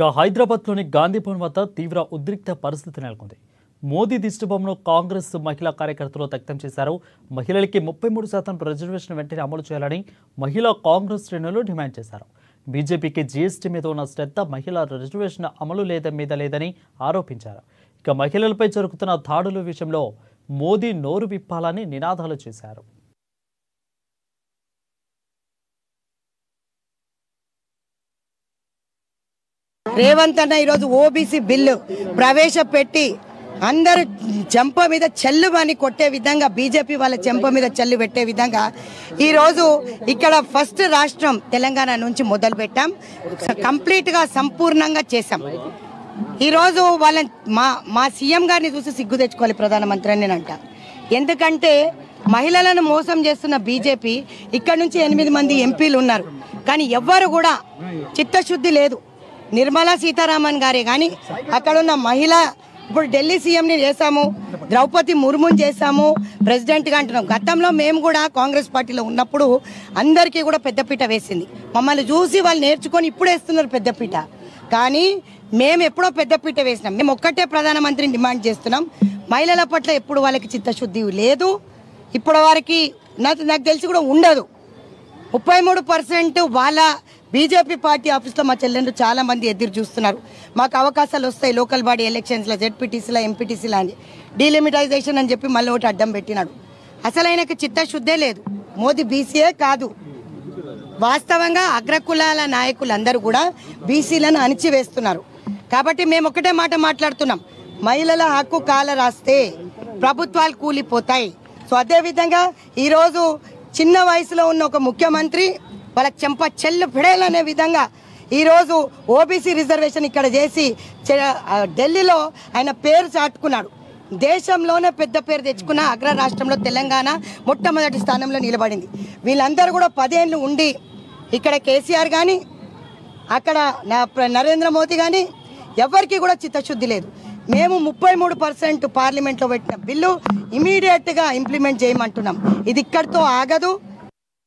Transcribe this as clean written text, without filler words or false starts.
హైదరాబాద్లోని గాంధీభవన్ వద్ద తీవ్ర ఉద్రిక్త పరిస్థితి నెలకొంది. మోదీ దిష్టిబొమ్మను కాంగ్రెస్ మహిళా కార్యకర్తలు వ్యక్తం చేశారు. మహిళలకి 33% రిజర్వేషన్ వెంటనే అమలు చేయాలని మహిళా కాంగ్రెస్ శ్రేణులు డిమాండ్ చేశారు. బీజేపీకి జీఎస్టీ మీద ఉన్న శ్రద్ధ మహిళా రిజర్వేషన్ అమలు లేదని ఆరోపించారు. ఇక మహిళలపై జరుగుతున్న దాడుల విషయంలో మోదీ నోరు విప్పాలని నినాదాలు చేశారు. రేవంత్ అన్న ఈరోజు ఓబీసీ బిల్లు ప్రవేశపెట్టి అందరు చెంప మీద చెల్లుమని కొట్టే విధంగా, బీజేపీ వాళ్ళ చెంప మీద చెల్లు పెట్టే విధంగా ఈరోజు ఇక్కడ ఫస్ట్ రాష్ట్రం తెలంగాణ నుంచి మొదలు పెట్టాం. కంప్లీట్గా సంపూర్ణంగా చేశాం. ఈరోజు వాళ్ళ మా సీఎం గారిని చూసి సిగ్గు తెచ్చుకోవాలి ప్రధానమంత్రి అని నేను అంట. ఎందుకంటే మహిళలను మోసం చేస్తున్న బీజేపీ ఇక్కడ నుంచి 8 మంది ఎంపీలు ఉన్నారు, కానీ ఎవ్వరు కూడా చిత్తశుద్ధి లేదు. నిర్మలా సీతారామన్ గారే కానీ అక్కడున్న మహిళ, ఇప్పుడు ఢిల్లీ సీఎంని చేశాము, ద్రౌపది ముర్ముని చేశాము, ప్రెసిడెంట్గా అంటున్నాం. గతంలో మేము కూడా కాంగ్రెస్ పార్టీలో ఉన్నప్పుడు అందరికీ కూడా పెద్దపీట వేసింది. మమ్మల్ని చూసి వాళ్ళు నేర్చుకొని ఇప్పుడు వేస్తున్నారు పెద్దపీట. కానీ మేము ఎప్పుడో పెద్దపీట వేసినాం. మేము ఒక్కటే ప్రధానమంత్రిని డిమాండ్ చేస్తున్నాం. మహిళల పట్ల ఎప్పుడు వాళ్ళకి చిత్తశుద్ధి లేదు. ఇప్పుడు వారికి నాకు తెలిసి కూడా ఉండదు. 33% వాళ్ళ బీజేపీ పార్టీ ఆఫీస్లో మా చెల్లెండ్రు చాలా మంది ఎదురు చూస్తున్నారు. మాకు అవకాశాలు వస్తాయి లోకల్ బాడీ ఎలక్షన్స్లో, జెడ్పీటీసీలో, ఎంపీటీసీలో అని. డీలిమిటైజేషన్ అని చెప్పి మళ్ళీ ఒకటి అడ్డం పెట్టినాడు. అసలు ఆయనకు చిత్తశుద్ధే లేదు. మోదీ బీసీఏ కాదు. వాస్తవంగా అగ్రకులాల నాయకులందరూ కూడా బీసీలను అణిచివేస్తున్నారు. కాబట్టి మేము ఒకటే మాట మాట్లాడుతున్నాం, మహిళల హక్కు కాల రాస్తే ప్రభుత్వాలు కూలిపోతాయి. సో అదేవిధంగా ఈరోజు చిన్న వయసులో ఉన్న ఒక ముఖ్యమంత్రి వాళ్ళకి చెంప చెల్లు పిడేలనే విధంగా ఈరోజు ఓబీసీ రిజర్వేషన్ ఇక్కడ చేసి ఢిల్లీలో ఆయన పేరు చాటుకున్నాడు. దేశంలోనే పెద్ద పేరు తెచ్చుకున్న అగ్ర రాష్ట్రంలో తెలంగాణ మొట్టమొదటి స్థానంలో నిలబడింది. వీళ్ళందరూ కూడా 10 ఏళ్ళు ఉండి ఇక్కడ కేసీఆర్ కానీ అక్కడ నరేంద్ర మోదీ కానీ ఎవరికి కూడా చిత్తశుద్ధి లేదు. మేము 33% పార్లమెంట్లో పెట్టిన బిల్లు ఇమీడియట్గా ఇంప్లిమెంట్ చేయమంటున్నాం. ఇది ఇక్కడితో ఆగదు.